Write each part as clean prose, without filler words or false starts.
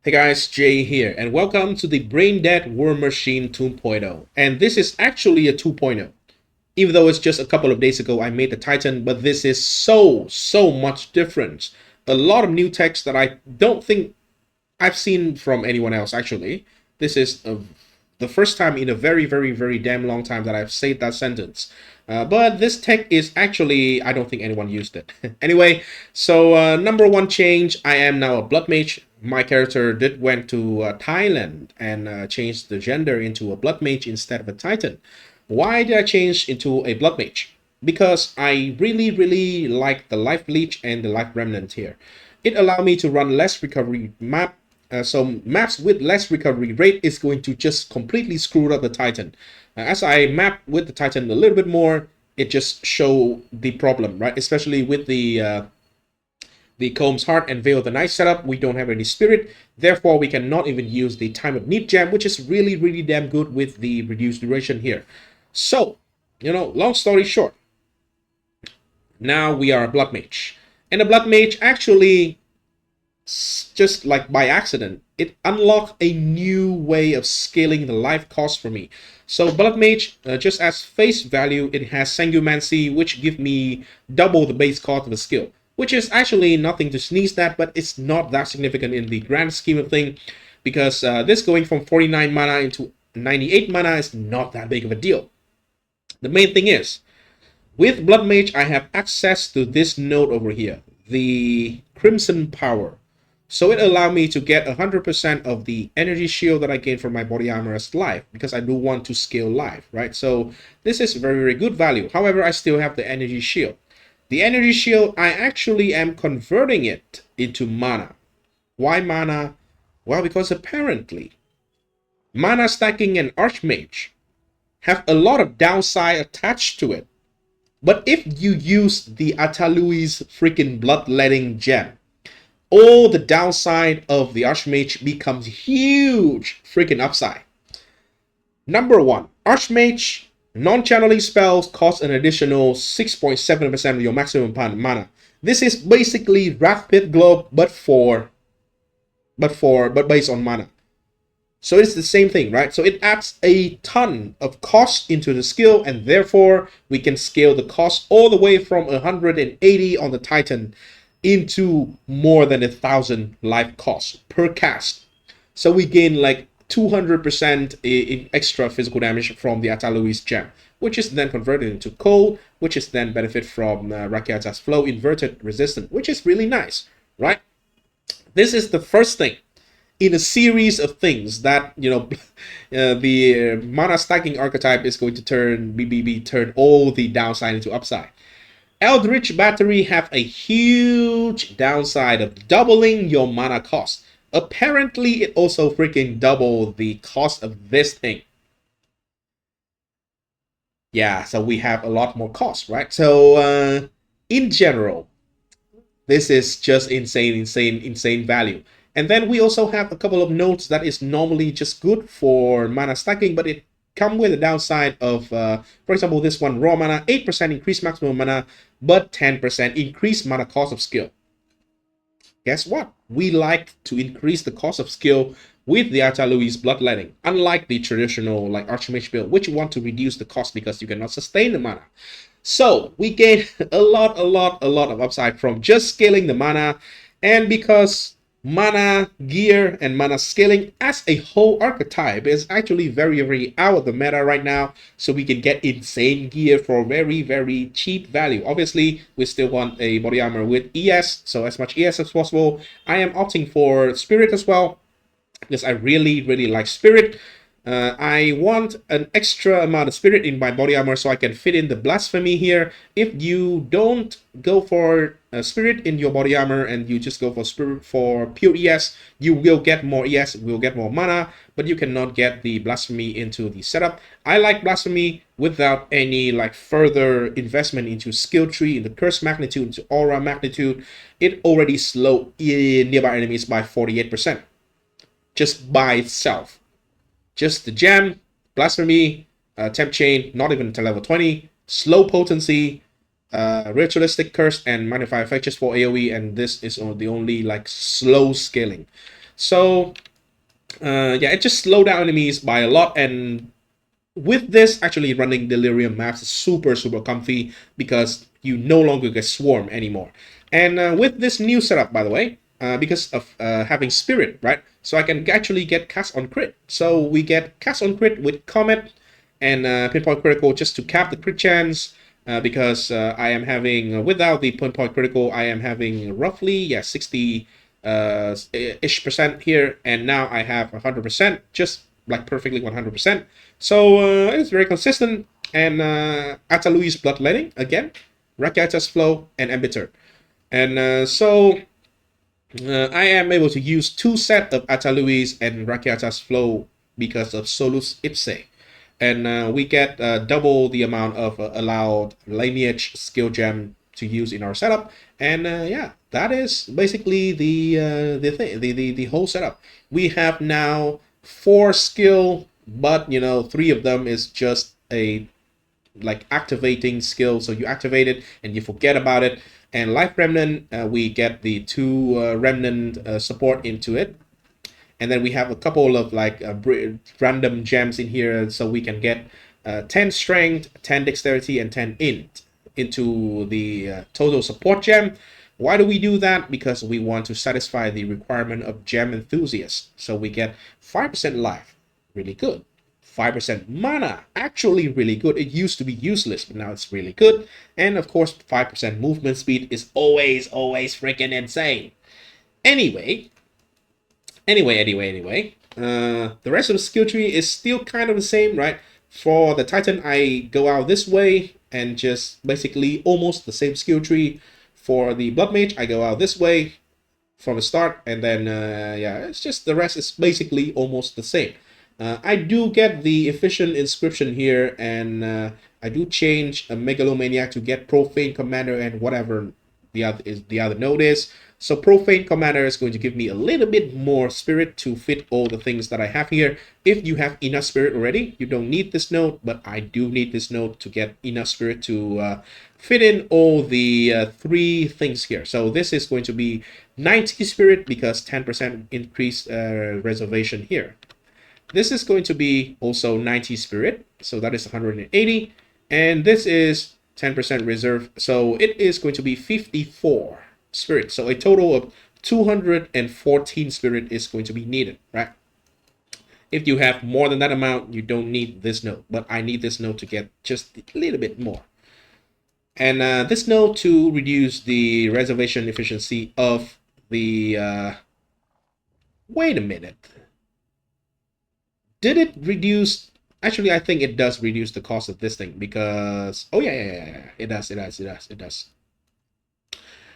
Hey guys, Jay here, and welcome to the Braindead Warmachine 2.0. And this is actually a 2.0. Even though it's just a couple of days ago I made the Titan, but this is so much different. A lot of new text that I don't think I've seen from anyone else, actually. This is the first time in a very damn long time that I've said that sentence. But this tech is actually, I don't think anyone used it. Anyway, so number one change, I am now a blood mage. My character did went to Thailand and changed the gender into a blood mage instead of a titan. Why did I change into a blood mage? Because I really like the life leech and the life remnant here. It allowed me to run less recovery map. So maps with less recovery rate is going to just completely screw up the Titan. As I map with the Titan a little bit more, it just show the problem, right? Especially with the Comb's Heart and Veil of the Night setup, we don't have any spirit. Therefore, we cannot even use the Time of Need gem, which is really damn good with the reduced duration here. So, long story short, now we are a Blood Mage. And a Blood Mage actually, just like by accident, it unlocked a new way of scaling the life cost for me. So Blood Mage, just as face value, it has Sangumancy, which give me double the base cost of the skill, which is actually nothing to sneeze at, but it's not that significant in the grand scheme of thing, because this going from 49 mana into 98 mana is not that big of a deal. The main thing is, with Blood Mage, I have access to this node over here, the Crimson Power. So it allowed me to get 100% of the energy shield that I gain from my body armor as life, because I do want to scale life, right? So this is very good value. However, I still have the energy shield. The energy shield, I actually am converting it into mana. Why mana? Well, because apparently mana stacking and Archmage have a lot of downside attached to it. But if you use the Atalui's freaking bloodletting gem, all the downside of the Archmage becomes huge freaking upside. Number one, Archmage non-channeling spells cost an additional 6.7% of your maximum mana. This is basically Wrath Pit Globe, but based on mana. So it's the same thing, right? So it adds a ton of cost into the skill, and therefore we can scale the cost all the way from 180 on the Titan into more than 1,000 life cost per cast. So we gain like 200% in extra physical damage from the Atalui's gem, which is then converted into cold, which is then benefit from Rakiata's flow inverted resistant, which is really nice, right? This is the first thing in a series of things that, the mana stacking archetype is going to turn all the downside into upside. Eldritch Battery have a huge downside of doubling your mana cost. Apparently, it also freaking doubled the cost of this thing. Yeah, so we have a lot more cost, right? So, in general, this is just insane value. And then we also have a couple of nodes that is normally just good for mana stacking, but it come with a downside of, for example, this one, raw mana, 8% increased maximum mana, but 10% increased mana cost of skill. Guess what? We like to increase the cost of skill with the Atalui's bloodletting, unlike the traditional like Archmage build, which you want to reduce the cost because you cannot sustain the mana. So we gain a lot of upside from just scaling the mana, and because mana gear and mana scaling as a whole archetype is actually very out of the meta right now, so we can get insane gear for very cheap value. Obviously, we still want a body armor with ES, so as much ES as possible. I am opting for spirit as well, because I really like spirit. I want an extra amount of spirit in my body armor so I can fit in the blasphemy here. If you don't go for spirit in your body armor and you just go for spirit for pure ES, you will get more ES, will get more mana, but you cannot get the blasphemy into the setup. I like blasphemy without any like further investment into skill tree, into curse magnitude, into aura magnitude. It already slowed nearby enemies by 48% just by itself. Just the gem, blasphemy, temp chain, not even to level 20, slow potency, ritualistic curse, and magnify effect just for AoE, and this is the only like slow scaling. So yeah, it just slowed down enemies by a lot. And with this, actually running Delirium maps is super comfy because you no longer get swarm anymore. And with this new setup, by the way, because of having Spirit, right? So I can actually get cast on crit. So we get cast on crit with Comet and pinpoint critical just to cap the crit chance. Because I am having, without the pinpoint critical, I am having roughly, yeah, 60 ish percent here, and now I have 100%, just like perfectly 100%. So it's very consistent. And Atalui's Bloodletting again, Rakata's Flow, and Embittered. And I am able to use two set of Atalui's and Rakata's Flow because of Solus Ipse. And we get double the amount of allowed lineage skill gem to use in our setup. And yeah, that is basically the whole setup. We have now 4 skill, but you know, 3 of them is just a like activating skill, so you activate it and you forget about it. And Life Remnant, we get the 2 Remnant support into it. And then we have a couple of like random gems in here, so we can get 10 strength, 10 dexterity, and 10 int into the total support gem. Why do we do that? Because we want to satisfy the requirement of gem enthusiast. So we get 5% life, really good. 5% mana, actually really good. It used to be useless, but now it's really good. And of course, 5% movement speed is always freaking insane. Anyway, the rest of the skill tree is still kind of the same, right? For the Titan, I go out this way and just basically almost the same skill tree. For the Blood Mage, I go out this way from the start, and then yeah, it's just the rest is basically almost the same. I do get the efficient inscription here, and I do change a Megalomaniac to get Profane Commander and whatever the other node is. So Profane Commander is going to give me a little bit more spirit to fit all the things that I have here. If you have enough spirit already, you don't need this node, but I do need this node to get enough spirit to fit in all the 3 things here. So this is going to be 90 spirit because 10% increased reservation here. This is going to be also 90 spirit, so that is 180. And this is 10% reserve, so it is going to be 54 spirit. So a total of 214 spirit is going to be needed, right? If you have more than that amount, you don't need this node, but I need this node to get just a little bit more. And this node to reduce the reservation efficiency of the... wait a minute. Did it reduce? Actually, I think it does reduce the cost of this thing because... oh, yeah. It does.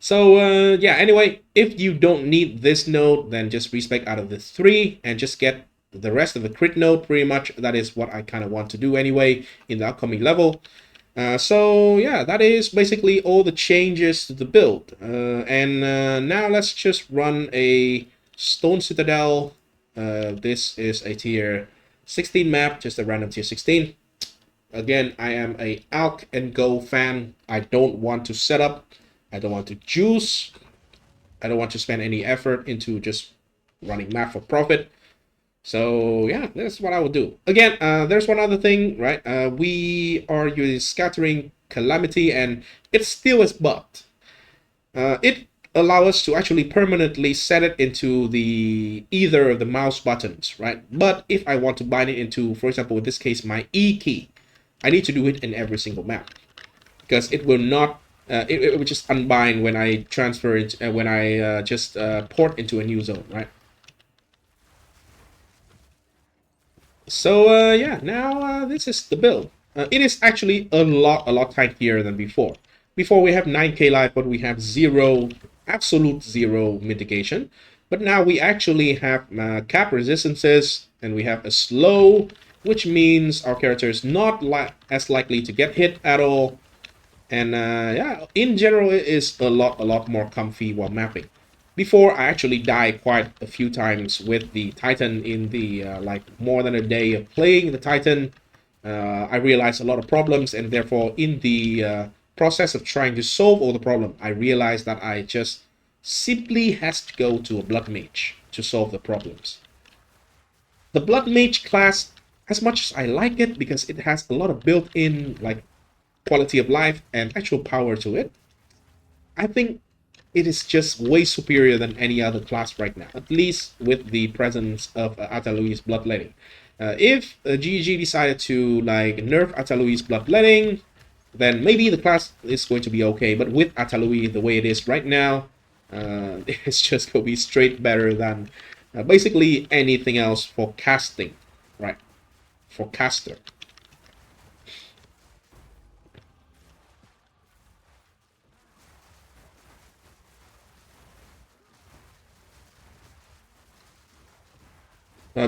So, yeah, anyway, if you don't need this node, then just respec out of the 3 and just get the rest of the crit node, pretty much. That is what I kind of want to do anyway in the upcoming level. So, yeah, that is basically all the changes to the build. And now let's just run a Stone Citadel. This is a tier 16 map, just a random tier 16. Again, I am a Alk and Go fan. I don't want to set up. I don't want to juice. I don't want to spend any effort into just running map for profit. So yeah, that's what I would do. Again, there's one other thing, right? We are using Scattering Calamity, and it still is bugged. It allow us to actually permanently set it into the either of the mouse buttons, right? But if I want to bind it into, for example, in this case, my E key, I need to do it in every single map because it will not. It will just unbind when I transfer it, when I just port into a new zone, right? So yeah, now this is the build. It is actually a lot tighter than before. Before we have 9k life, but we have absolute zero mitigation. But now we actually have cap resistances, and we have a slow, which means our character is not as likely to get hit at all. And yeah, in general, it is a lot more comfy while mapping. Before, I actually died quite a few times with the Titan in the like more than a day of playing the Titan. I realized a lot of problems, and therefore in the process of trying to solve all the problem, I realized that I just simply has to go to a Blood Mage to solve the problems. The Blood Mage class, as much as I like it because it has a lot of built-in like quality of life and actual power to it, I think it is just way superior than any other class right now, at least with the presence of Atalui's Bloodletting. If GG decided to like nerf Atalui's Bloodletting, then maybe the class is going to be okay. But with Atalui the way it is right now, it's just going to be straight better than basically anything else for casting, right? For caster.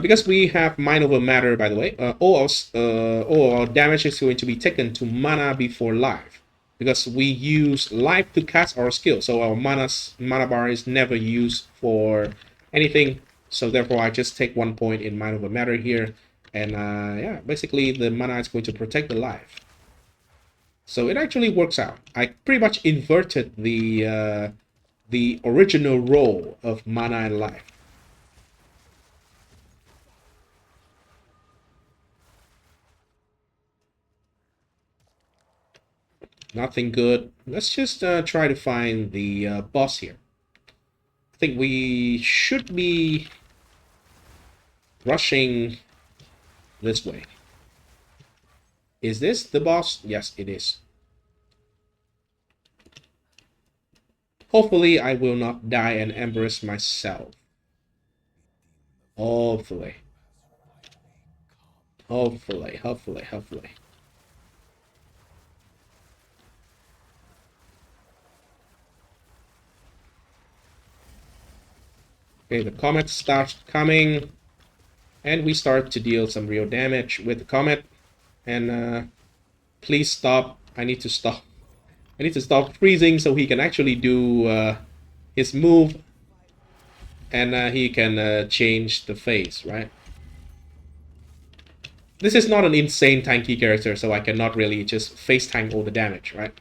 Because we have Mind Over Matter, by the way, all our damage is going to be taken to mana before life. Because we use life to cast our skill, so our mana bar is never used for anything. So therefore, I just take 1 point in Mind Over Matter here, and yeah, basically the mana is going to protect the life. So it actually works out. I pretty much inverted the original role of mana and life. Nothing good. Let's just try to find the boss here. I think we should be rushing this way. Is this the boss? Yes, it is. Hopefully, I will not die and embarrass myself. Hopefully. Hopefully. Okay, the comet starts coming, and we start to deal some real damage with the comet. And please stop. I need to stop. I need to stop freezing so he can actually do his move, and he can change the phase, right? This is not an insane tanky character, so I cannot really just face tank all the damage, right?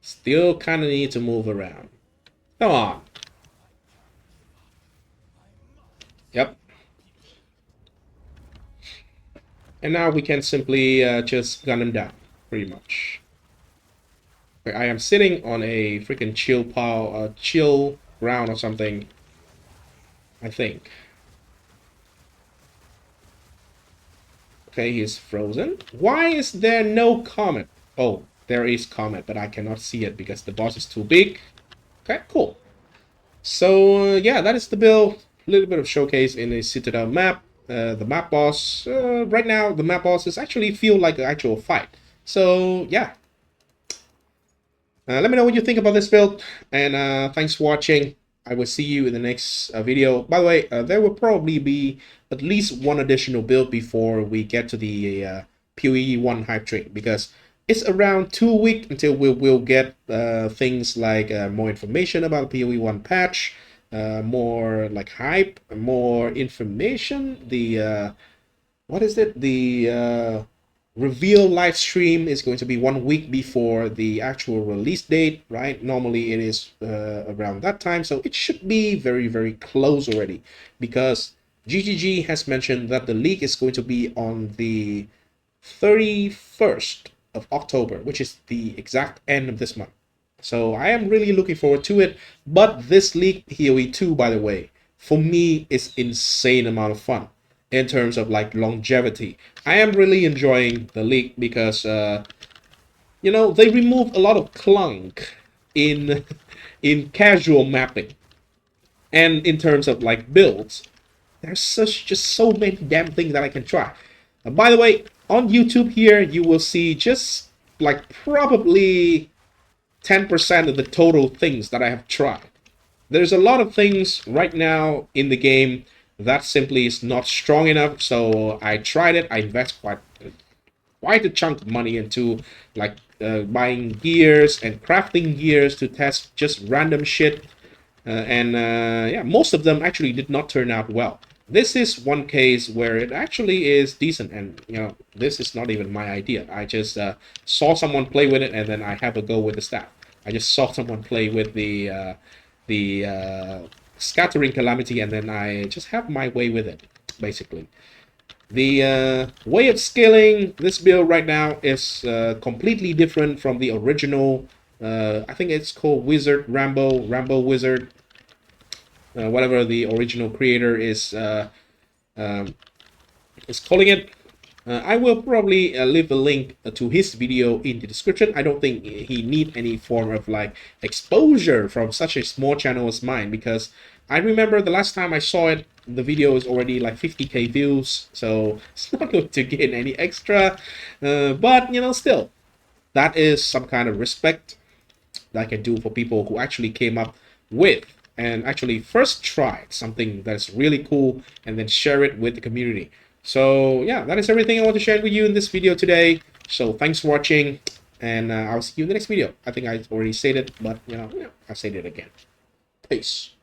Still kind of need to move around. Come on. Yep. And now we can simply just gun him down, pretty much. Okay, I am sitting on a freaking chill ground or something, I think. Okay, he's frozen. Why is there no comet? Oh, there is comet, but I cannot see it because the boss is too big. Okay, cool. So yeah, that is the build. A little bit of showcase in a Citadel map. The map boss, right now, the map bosses actually feel like an actual fight. So yeah. Let me know what you think about this build, and thanks for watching. I will see you in the next video. By the way, there will probably be at least one additional build before we get to the POE1 hype train, because it's around 2 weeks until we will get things like more information about the POE1 patch, more like hype, more information. The what is it? The reveal live stream is going to be 1 week before the actual release date, right? Normally it is around that time, so it should be very, very close already, because GGG has mentioned that the leak is going to be on the 31st of October, which is the exact end of this month. So I am really looking forward to it. But this leak, POE2, by the way, for me is insane amount of fun in terms of like longevity. I am really enjoying the leak because you know, they remove a lot of clunk in in casual mapping, and in terms of like builds, there's just so many damn things that I can try. By the way, on YouTube here, you will see just like probably 10% of the total things that I have tried. There's a lot of things right now in the game that simply is not strong enough, so I tried it. I invest quite a chunk of money into like buying gears and crafting gears to test just random shit, and yeah, most of them actually did not turn out well. this is one case where it actually is decent, and you know, this is not even my idea. I just saw someone play with it, and then I have a go with the staff. I just saw someone play with the scattering calamity, and then I just have my way with it, basically. The way of scaling this build right now is completely different from the original. I think it's called Wizard Rambo Wizard, whatever the original creator um, is calling it. I will probably leave a link to his video in the description. I don't think he need any form of like exposure from such a small channel as mine, because I remember the last time I saw it, the video is already like 50k views, so it's not going to gain any extra. But you know, still, that is some kind of respect that I can do for people who actually came up with and actually first tried something that's really cool and then share it with the community. So yeah, that is everything I want to share with you in this video today. So thanks for watching, and I'll see you in the next video. I think I already said it, but you know, I'll say it again. Peace.